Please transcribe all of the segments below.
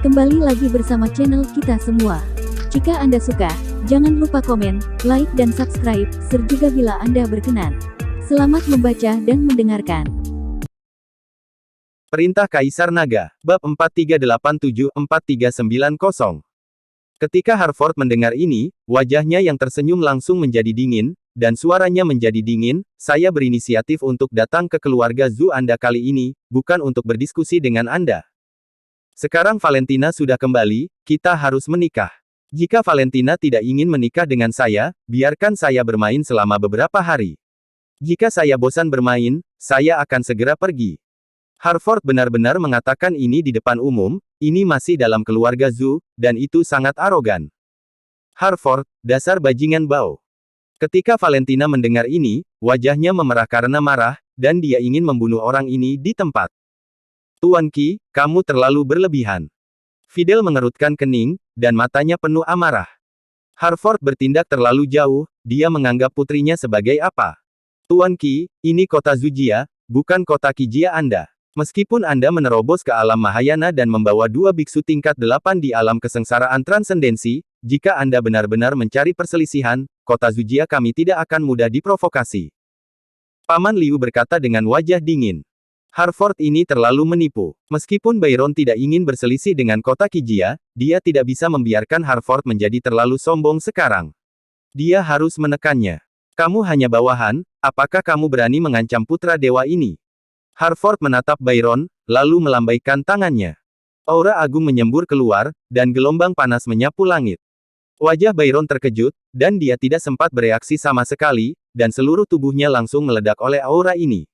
Kembali lagi bersama channel kita semua. Jika Anda suka, jangan lupa komen, like dan subscribe, serta bila Anda berkenan. Selamat membaca dan mendengarkan. Perintah Kaisar Naga, Bab 4387-4390. Ketika Harford mendengar ini, wajahnya yang tersenyum langsung menjadi dingin, dan suaranya menjadi dingin. Saya berinisiatif untuk datang ke keluarga Zhu Anda kali ini, bukan untuk berdiskusi dengan Anda. Sekarang Valentina sudah kembali, kita harus menikah. Jika Valentina tidak ingin menikah dengan saya, biarkan saya bermain selama beberapa hari. Jika saya bosan bermain, saya akan segera pergi. Harford benar-benar mengatakan ini di depan umum, ini masih dalam keluarga Zhu, dan itu sangat arogan. Harford, dasar bajingan bau. Ketika Valentina mendengar ini, wajahnya memerah karena marah, dan dia ingin membunuh orang ini di tempat. Tuan Qi, kamu terlalu berlebihan. Fidel mengerutkan kening, dan matanya penuh amarah. Harford bertindak terlalu jauh, dia menganggap putrinya sebagai apa? Tuan Qi, ini kota Zujia, bukan kota Qijia Anda. Meskipun Anda menerobos ke alam Mahayana dan membawa 2 biksu tingkat 8 di alam kesengsaraan transendensi, jika Anda benar-benar mencari perselisihan, kota Zujia kami tidak akan mudah diprovokasi. Paman Liu berkata dengan wajah dingin. Harford ini terlalu menipu. Meskipun Byron tidak ingin berselisih dengan kota Qijia, dia tidak bisa membiarkan Harford menjadi terlalu sombong sekarang. Dia harus menekannya. Kamu hanya bawahan, apakah kamu berani mengancam putra dewa ini? Harford menatap Byron, lalu melambaikan tangannya. Aura agung menyembur keluar, dan gelombang panas menyapu langit. Wajah Byron terkejut, dan dia tidak sempat bereaksi sama sekali, dan seluruh tubuhnya langsung meledak oleh aura ini.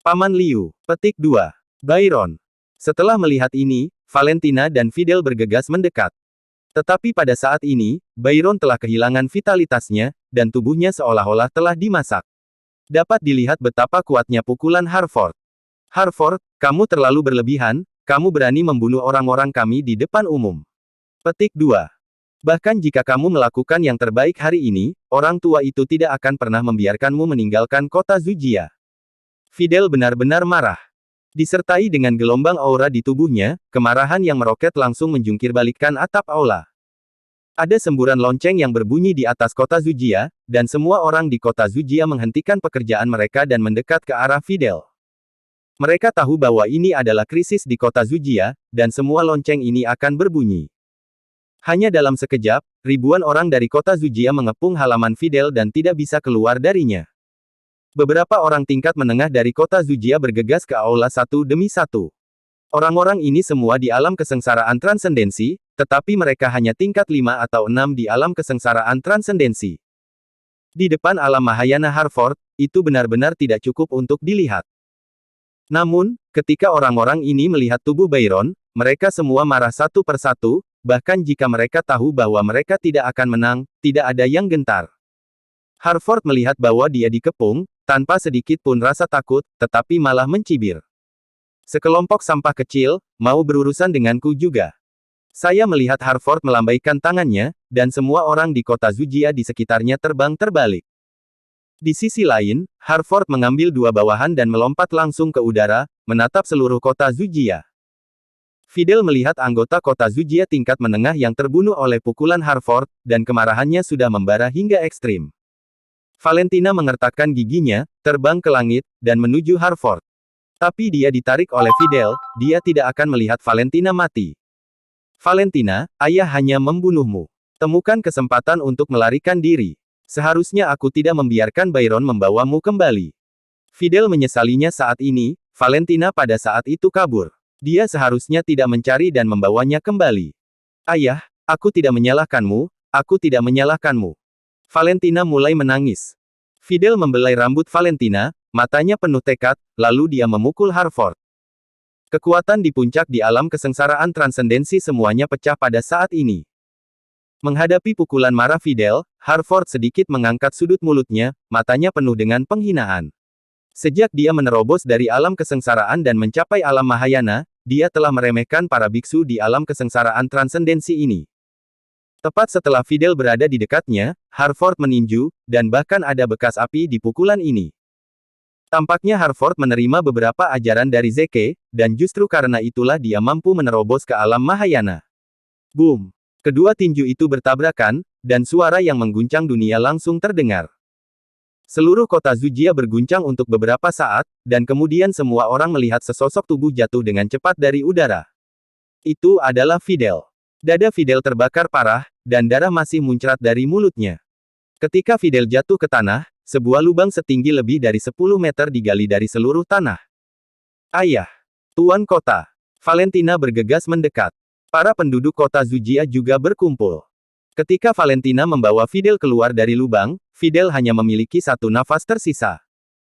Paman Liu, petik 2. Byron. Setelah melihat ini, Valentina dan Fidel bergegas mendekat. Tetapi pada saat ini, Byron telah kehilangan vitalitasnya, dan tubuhnya seolah-olah telah dimasak. Dapat dilihat betapa kuatnya pukulan Harford. Harford, kamu terlalu berlebihan, kamu berani membunuh orang-orang kami di depan umum. Petik 2. Bahkan jika kamu melakukan yang terbaik hari ini, orang tua itu tidak akan pernah membiarkanmu meninggalkan kota Zujia. Fidel benar-benar marah. Disertai dengan gelombang aura di tubuhnya, kemarahan yang meroket langsung menjungkirbalikkan atap aula. Ada semburan lonceng yang berbunyi di atas kota Zujia, dan semua orang di kota Zujia menghentikan pekerjaan mereka dan mendekat ke arah Fidel. Mereka tahu bahwa ini adalah krisis di kota Zujia, dan semua lonceng ini akan berbunyi. Hanya dalam sekejap, ribuan orang dari kota Zujia mengepung halaman Fidel dan tidak bisa keluar darinya. Beberapa orang tingkat menengah dari kota Zujia bergegas ke aula satu demi satu. Orang-orang ini semua di alam kesengsaraan transendensi, tetapi mereka hanya tingkat 5 atau 6 di alam kesengsaraan transendensi. Di depan alam Mahayana Harford, itu benar-benar tidak cukup untuk dilihat. Namun, ketika orang-orang ini melihat tubuh Byron, mereka semua marah satu persatu, bahkan jika mereka tahu bahwa mereka tidak akan menang, tidak ada yang gentar. Harford melihat bahwa dia dikepung, tanpa sedikit pun rasa takut, tetapi malah mencibir. Sekelompok sampah kecil, mau berurusan denganku juga. Saya melihat Harford melambaikan tangannya, dan semua orang di kota Zujia di sekitarnya terbang terbalik. Di sisi lain, Harford mengambil 2 bawahan dan melompat langsung ke udara, menatap seluruh kota Zujia. Fidel melihat anggota kota Zujia tingkat menengah yang terbunuh oleh pukulan Harford, dan kemarahannya sudah membara hingga ekstrim. Valentina mengertakkan giginya, terbang ke langit, dan menuju Harford. Tapi dia ditarik oleh Fidel, dia tidak akan melihat Valentina mati. Valentina, ayah hanya membunuhmu. Temukan kesempatan untuk melarikan diri. Seharusnya aku tidak membiarkan Byron membawamu kembali. Fidel menyesalinya saat ini, Valentina pada saat itu kabur. Dia seharusnya tidak mencari dan membawanya kembali. Ayah, aku tidak menyalahkanmu, aku tidak menyalahkanmu. Valentina mulai menangis. Fidel membelai rambut Valentina, matanya penuh tekad, lalu dia memukul Harford. Kekuatan di puncak di alam kesengsaraan transendensi semuanya pecah pada saat ini. Menghadapi pukulan marah Fidel, Harford sedikit mengangkat sudut mulutnya, matanya penuh dengan penghinaan. Sejak dia menerobos dari alam kesengsaraan dan mencapai alam Mahayana, dia telah meremehkan para biksu di alam kesengsaraan transendensi ini. Tepat setelah Fidel berada di dekatnya, Harford meninju, dan bahkan ada bekas api di pukulan ini. Tampaknya Harford menerima beberapa ajaran dari Zeke, dan justru karena itulah dia mampu menerobos ke alam Mahayana. Boom! Kedua tinju itu bertabrakan, dan suara yang mengguncang dunia langsung terdengar. Seluruh kota Zujia berguncang untuk beberapa saat, dan kemudian semua orang melihat sesosok tubuh jatuh dengan cepat dari udara. Itu adalah Fidel. Dada Fidel terbakar parah, dan darah masih muncrat dari mulutnya. Ketika Fidel jatuh ke tanah, sebuah lubang setinggi lebih dari 10 meter digali dari seluruh tanah. Ayah! Tuan kota! Valentina bergegas mendekat. Para penduduk kota Zujia juga berkumpul. Ketika Valentina membawa Fidel keluar dari lubang, Fidel hanya memiliki satu nafas tersisa.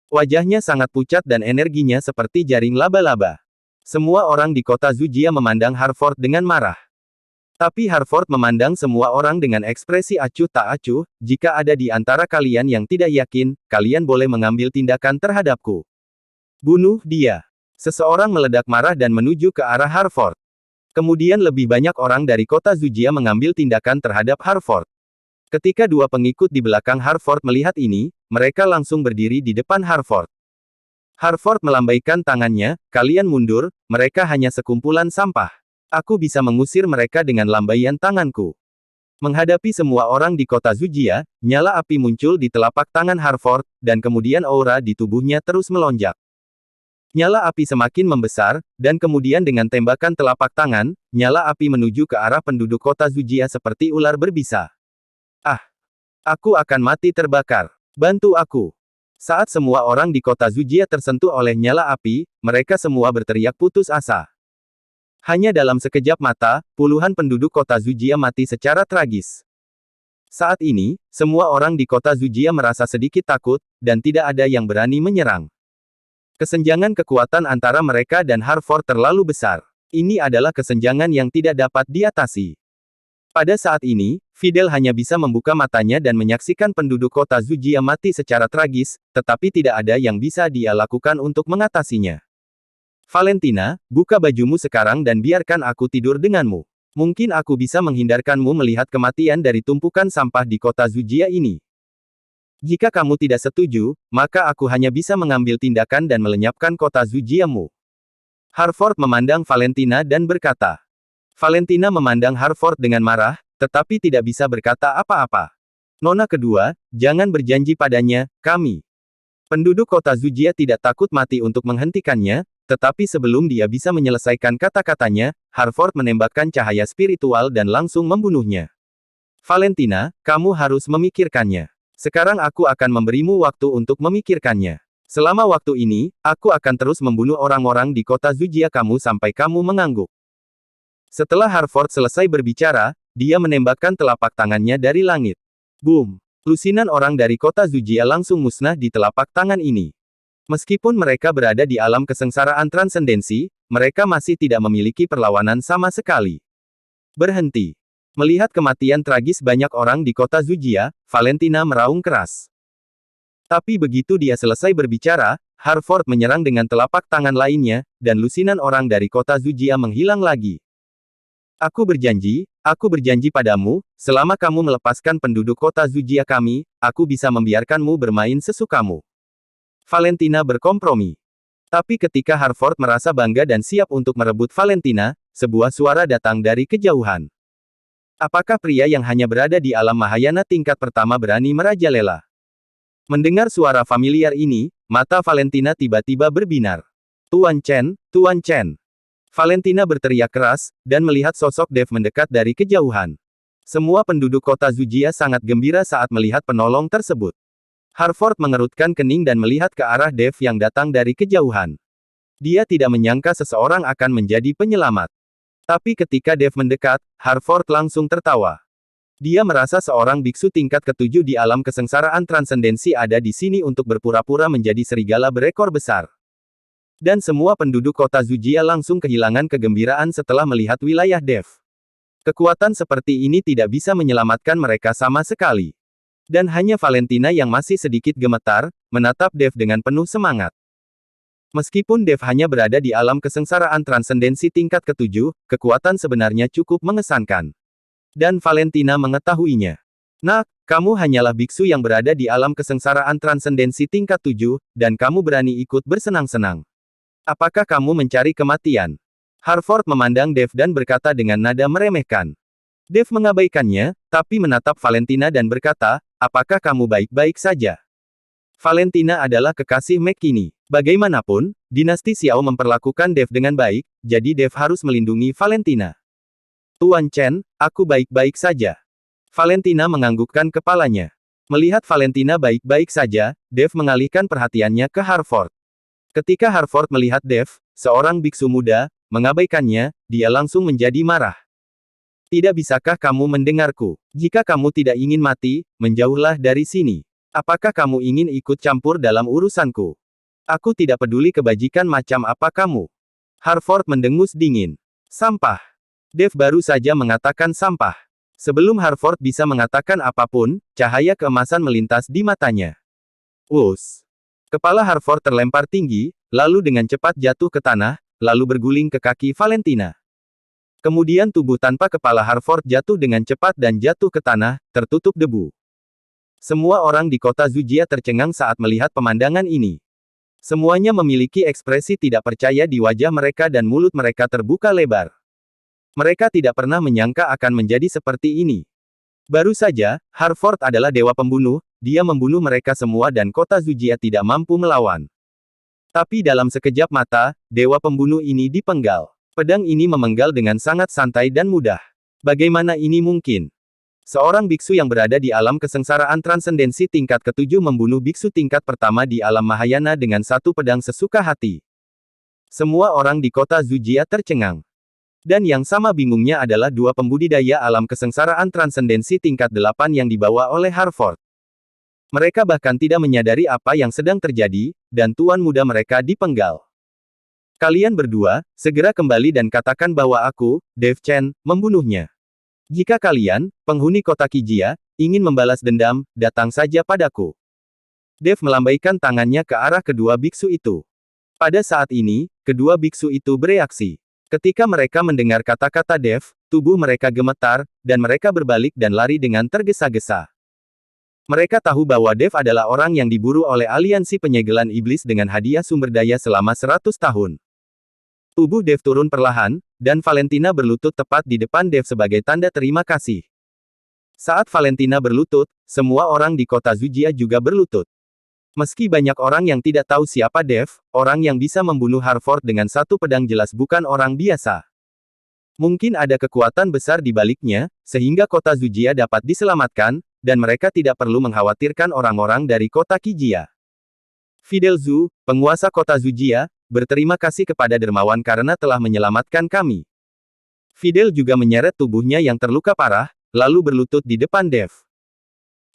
Wajahnya sangat pucat dan energinya seperti jaring laba-laba. Semua orang di kota Zujia memandang Harford dengan marah. Tapi Harford memandang semua orang dengan ekspresi acuh tak acuh, jika ada di antara kalian yang tidak yakin, kalian boleh mengambil tindakan terhadapku. Bunuh dia. Seseorang meledak marah dan menuju ke arah Harford. Kemudian lebih banyak orang dari kota Zujia mengambil tindakan terhadap Harford. Ketika dua pengikut di belakang Harford melihat ini, mereka langsung berdiri di depan Harford. Harford melambaikan tangannya, kalian mundur, mereka hanya sekumpulan sampah. Aku bisa mengusir mereka dengan lambaian tanganku. Menghadapi semua orang di kota Zujia, nyala api muncul di telapak tangan Harford, dan kemudian aura di tubuhnya terus melonjak. Nyala api semakin membesar, dan kemudian dengan tembakan telapak tangan, nyala api menuju ke arah penduduk kota Zujia seperti ular berbisa. Ah! Aku akan mati terbakar. Bantu aku! Saat semua orang di kota Zujia tersentuh oleh nyala api, mereka semua berteriak putus asa. Hanya dalam sekejap mata, puluhan penduduk kota Zujia mati secara tragis. Saat ini, semua orang di kota Zujia merasa sedikit takut, dan tidak ada yang berani menyerang. Kesenjangan kekuatan antara mereka dan Harford terlalu besar. Ini adalah kesenjangan yang tidak dapat diatasi. Pada saat ini, Fidel hanya bisa membuka matanya dan menyaksikan penduduk kota Zujia mati secara tragis, tetapi tidak ada yang bisa dia lakukan untuk mengatasinya. Valentina, buka bajumu sekarang dan biarkan aku tidur denganmu. Mungkin aku bisa menghindarkanmu melihat kematian dari tumpukan sampah di kota Zujia ini. Jika kamu tidak setuju, maka aku hanya bisa mengambil tindakan dan melenyapkan kota Zujiamu. Harford memandang Valentina dan berkata. Valentina memandang Harford dengan marah, tetapi tidak bisa berkata apa-apa. Nona kedua, jangan berjanji padanya, kami. Penduduk kota Zujia tidak takut mati untuk menghentikannya, tetapi sebelum dia bisa menyelesaikan kata-katanya, Harford menembakkan cahaya spiritual dan langsung membunuhnya. Valentina, kamu harus memikirkannya. Sekarang aku akan memberimu waktu untuk memikirkannya. Selama waktu ini, aku akan terus membunuh orang-orang di kota Zujia kamu sampai kamu mengangguk. Setelah Harford selesai berbicara, dia menembakkan telapak tangannya dari langit. Boom! Lusinan orang dari kota Zujia langsung musnah di telapak tangan ini. Meskipun mereka berada di alam kesengsaraan transendensi, mereka masih tidak memiliki perlawanan sama sekali. Berhenti. Melihat kematian tragis banyak orang di kota Zujia, Valentina meraung keras. Tapi begitu dia selesai berbicara, Harford menyerang dengan telapak tangan lainnya, dan lusinan orang dari kota Zujia menghilang lagi. Aku berjanji padamu, selama kamu melepaskan penduduk kota Zujia kami, aku bisa membiarkanmu bermain sesukamu. Valentina berkompromi. Tapi ketika Harford merasa bangga dan siap untuk merebut Valentina, sebuah suara datang dari kejauhan. Apakah pria yang hanya berada di alam Mahayana tingkat pertama berani merajalela? Mendengar suara familiar ini, mata Valentina tiba-tiba berbinar. Tuan Chen, Tuan Chen. Valentina berteriak keras, dan melihat sosok Dev mendekat dari kejauhan. Semua penduduk kota Zujia sangat gembira saat melihat penolong tersebut. Harford mengerutkan kening dan melihat ke arah Dev yang datang dari kejauhan. Dia tidak menyangka seseorang akan menjadi penyelamat. Tapi ketika Dev mendekat, Harford langsung tertawa. Dia merasa seorang biksu tingkat ketujuh di alam kesengsaraan transendensi ada di sini untuk berpura-pura menjadi serigala berekor besar. Dan semua penduduk kota Zujia langsung kehilangan kegembiraan setelah melihat wilayah Dev. Kekuatan seperti ini tidak bisa menyelamatkan mereka sama sekali. Dan hanya Valentina yang masih sedikit gemetar, menatap Dev dengan penuh semangat. Meskipun Dev hanya berada di alam kesengsaraan transendensi tingkat ketujuh, kekuatan sebenarnya cukup mengesankan. Dan Valentina mengetahuinya. Nah, kamu hanyalah biksu yang berada di alam kesengsaraan transendensi tingkat 7, dan kamu berani ikut bersenang-senang. Apakah kamu mencari kematian? Harford memandang Dave dan berkata dengan nada meremehkan. Dave mengabaikannya, tapi menatap Valentina dan berkata, apakah kamu baik-baik saja? Valentina adalah kekasih McKinney. Bagaimanapun, dinasti Xiao memperlakukan Dave dengan baik, jadi Dave harus melindungi Valentina. Tuan Chen, aku baik-baik saja. Valentina menganggukkan kepalanya. Melihat Valentina baik-baik saja, Dave mengalihkan perhatiannya ke Harford. Ketika Harford melihat Dave, seorang biksu muda, mengabaikannya, dia langsung menjadi marah. Tidak bisakah kamu mendengarku? Jika kamu tidak ingin mati, menjauhlah dari sini. Apakah kamu ingin ikut campur dalam urusanku? Aku tidak peduli kebajikan macam apa kamu. Harford mendengus dingin. Sampah. Dave baru saja mengatakan sampah. Sebelum Harford bisa mengatakan apapun, cahaya keemasan melintas di matanya. Wus. Kepala Harford terlempar tinggi, lalu dengan cepat jatuh ke tanah, lalu berguling ke kaki Valentina. Kemudian tubuh tanpa kepala Harford jatuh dengan cepat dan jatuh ke tanah, tertutup debu. Semua orang di kota Zujia tercengang saat melihat pemandangan ini. Semuanya memiliki ekspresi tidak percaya di wajah mereka dan mulut mereka terbuka lebar. Mereka tidak pernah menyangka akan menjadi seperti ini. Baru saja, Harford adalah dewa pembunuh, dia membunuh mereka semua dan kota Zujia tidak mampu melawan. Tapi dalam sekejap mata, dewa pembunuh ini dipenggal. Pedang ini memenggal dengan sangat santai dan mudah. Bagaimana ini mungkin? Seorang biksu yang berada di alam kesengsaraan transendensi tingkat ke-7 membunuh biksu tingkat pertama di alam Mahayana dengan satu pedang sesuka hati. Semua orang di kota Zujia tercengang. Dan yang sama bingungnya adalah dua pembudidaya alam kesengsaraan transendensi tingkat 8 yang dibawa oleh Harford. Mereka bahkan tidak menyadari apa yang sedang terjadi, dan tuan muda mereka dipenggal. Kalian berdua, segera kembali dan katakan bahwa aku, Dave Chen, membunuhnya. Jika kalian, penghuni kota Kijia, ingin membalas dendam, datang saja padaku. Dave melambaikan tangannya ke arah kedua biksu itu. Pada saat ini, kedua biksu itu bereaksi. Ketika mereka mendengar kata-kata Dave, tubuh mereka gemetar, dan mereka berbalik dan lari dengan tergesa-gesa. Mereka tahu bahwa Dave adalah orang yang diburu oleh aliansi penyegelan iblis dengan hadiah sumber daya selama 100 tahun. Tubuh Dave turun perlahan, dan Valentina berlutut tepat di depan Dave sebagai tanda terima kasih. Saat Valentina berlutut, semua orang di kota Zujia juga berlutut. Meski banyak orang yang tidak tahu siapa Dave, orang yang bisa membunuh Harford dengan satu pedang jelas bukan orang biasa. Mungkin ada kekuatan besar di baliknya, sehingga kota Zujia dapat diselamatkan, dan mereka tidak perlu mengkhawatirkan orang-orang dari kota Kijia. Fidel Zhu, penguasa kota Zujia, berterima kasih kepada dermawan karena telah menyelamatkan kami. Fidel juga menyeret tubuhnya yang terluka parah, lalu berlutut di depan Dave.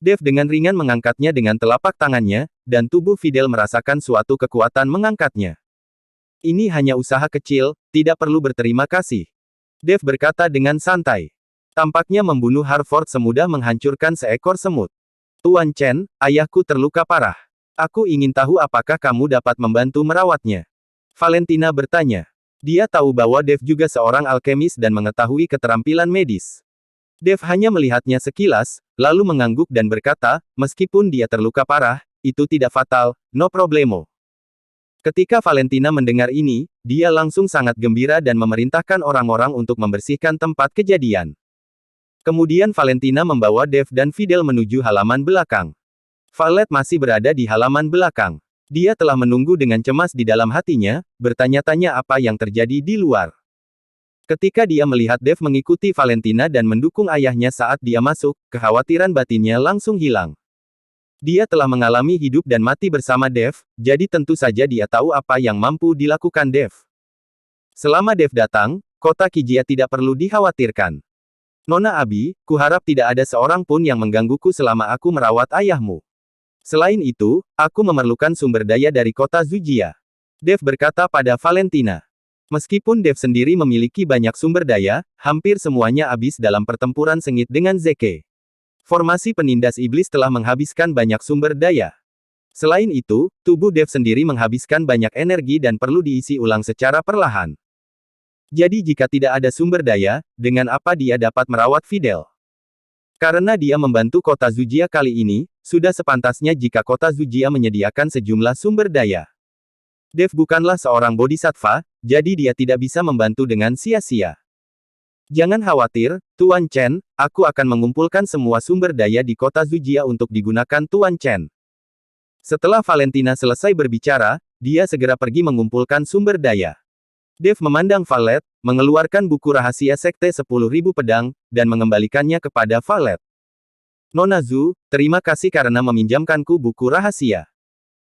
Dave dengan ringan mengangkatnya dengan telapak tangannya, dan tubuh Fidel merasakan suatu kekuatan mengangkatnya. Ini hanya usaha kecil, tidak perlu berterima kasih. Dave berkata dengan santai. Tampaknya membunuh Harford semudah menghancurkan seekor semut. Tuan Chen, ayahku terluka parah. Aku ingin tahu apakah kamu dapat membantu merawatnya. Valentina bertanya. Dia tahu bahwa Dave juga seorang alkemis dan mengetahui keterampilan medis. Dave hanya melihatnya sekilas, lalu mengangguk dan berkata, meskipun dia terluka parah, itu tidak fatal, no problemo. Ketika Valentina mendengar ini, dia langsung sangat gembira dan memerintahkan orang-orang untuk membersihkan tempat kejadian. Kemudian Valentina membawa Dave dan Fidel menuju halaman belakang. Valet masih berada di halaman belakang. Dia telah menunggu dengan cemas di dalam hatinya, bertanya-tanya apa yang terjadi di luar. Ketika dia melihat Dave mengikuti Valentina dan mendukung ayahnya saat dia masuk, kekhawatiran batinnya langsung hilang. Dia telah mengalami hidup dan mati bersama Dave, jadi tentu saja dia tahu apa yang mampu dilakukan Dave. Selama Dave datang, kota Kijia tidak perlu dikhawatirkan. Nona Abi, kuharap tidak ada seorang pun yang menggangguku selama aku merawat ayahmu. Selain itu, aku memerlukan sumber daya dari kota Zujia. Dave berkata pada Valentina. Meskipun Dave sendiri memiliki banyak sumber daya, hampir semuanya habis dalam pertempuran sengit dengan Zeke. Formasi penindas iblis telah menghabiskan banyak sumber daya. Selain itu, tubuh Dave sendiri menghabiskan banyak energi dan perlu diisi ulang secara perlahan. Jadi jika tidak ada sumber daya, dengan apa dia dapat merawat Fidel? Karena dia membantu kota Zujia kali ini, sudah sepantasnya jika kota Zujia menyediakan sejumlah sumber daya. Dev bukanlah seorang bodhisattva, jadi dia tidak bisa membantu dengan sia-sia. Jangan khawatir, Tuan Chen, aku akan mengumpulkan semua sumber daya di kota Zujia untuk digunakan Tuan Chen. Setelah Valentina selesai berbicara, dia segera pergi mengumpulkan sumber daya. Dev memandang Valet, mengeluarkan buku rahasia Sekte 10.000 Pedang, dan mengembalikannya kepada Valet. Nona Zhu, terima kasih karena meminjamkanku buku rahasia.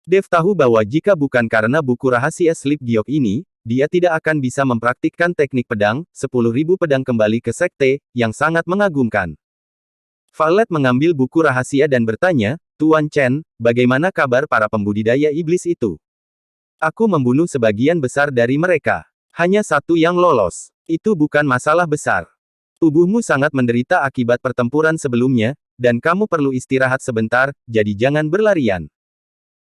Dev tahu bahwa jika bukan karena buku rahasia Slip Giok ini, dia tidak akan bisa mempraktikkan teknik pedang, 10.000 pedang kembali ke Sekte, yang sangat mengagumkan. Valet mengambil buku rahasia dan bertanya, Tuan Chen, bagaimana kabar para pembudidaya iblis itu? Aku membunuh sebagian besar dari mereka. Hanya satu yang lolos. Itu bukan masalah besar. Tubuhmu sangat menderita akibat pertempuran sebelumnya, dan kamu perlu istirahat sebentar, jadi jangan berlarian.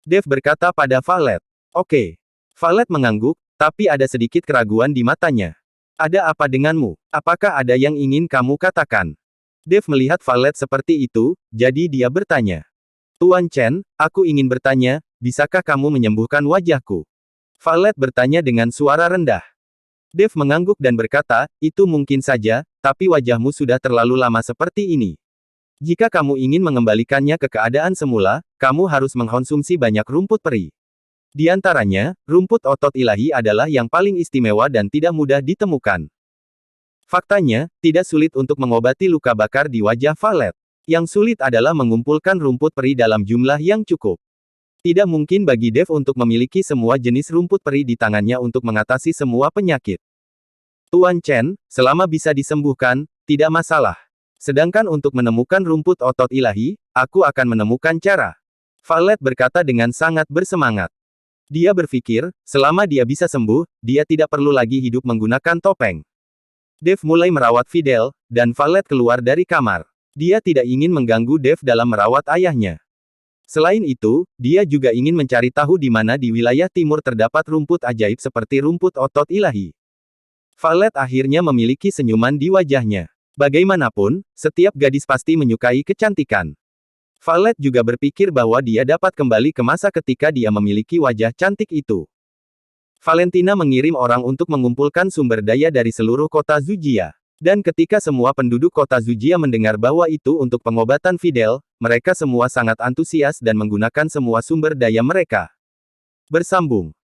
Dev berkata pada Valet. Oke. Valet mengangguk, tapi ada sedikit keraguan di matanya. Ada apa denganmu? Apakah ada yang ingin kamu katakan? Dev melihat Valet seperti itu, jadi dia bertanya. Tuan Chen, aku ingin bertanya, bisakah kamu menyembuhkan wajahku? Valet bertanya dengan suara rendah. Dev mengangguk dan berkata, itu mungkin saja, tapi wajahmu sudah terlalu lama seperti ini. Jika kamu ingin mengembalikannya ke keadaan semula, kamu harus mengkonsumsi banyak rumput peri. Di antaranya, rumput otot ilahi adalah yang paling istimewa dan tidak mudah ditemukan. Faktanya, tidak sulit untuk mengobati luka bakar di wajah Valet. Yang sulit adalah mengumpulkan rumput peri dalam jumlah yang cukup. Tidak mungkin bagi Dev untuk memiliki semua jenis rumput peri di tangannya untuk mengatasi semua penyakit. Tuan Chen, selama bisa disembuhkan, tidak masalah. Sedangkan untuk menemukan rumput otot ilahi, aku akan menemukan cara. Valet berkata dengan sangat bersemangat. Dia berpikir, selama dia bisa sembuh, dia tidak perlu lagi hidup menggunakan topeng. Dev mulai merawat Fidel, dan Valet keluar dari kamar. Dia tidak ingin mengganggu Dev dalam merawat ayahnya. Selain itu, dia juga ingin mencari tahu di mana di wilayah timur terdapat rumput ajaib seperti rumput otot ilahi. Valet akhirnya memiliki senyuman di wajahnya. Bagaimanapun, setiap gadis pasti menyukai kecantikan. Valet juga berpikir bahwa dia dapat kembali ke masa ketika dia memiliki wajah cantik itu. Valentina mengirim orang untuk mengumpulkan sumber daya dari seluruh kota Zujia. Dan ketika semua penduduk kota Zujia mendengar bahwa itu untuk pengobatan Fidel, mereka semua sangat antusias dan menggunakan semua sumber daya mereka. Bersambung.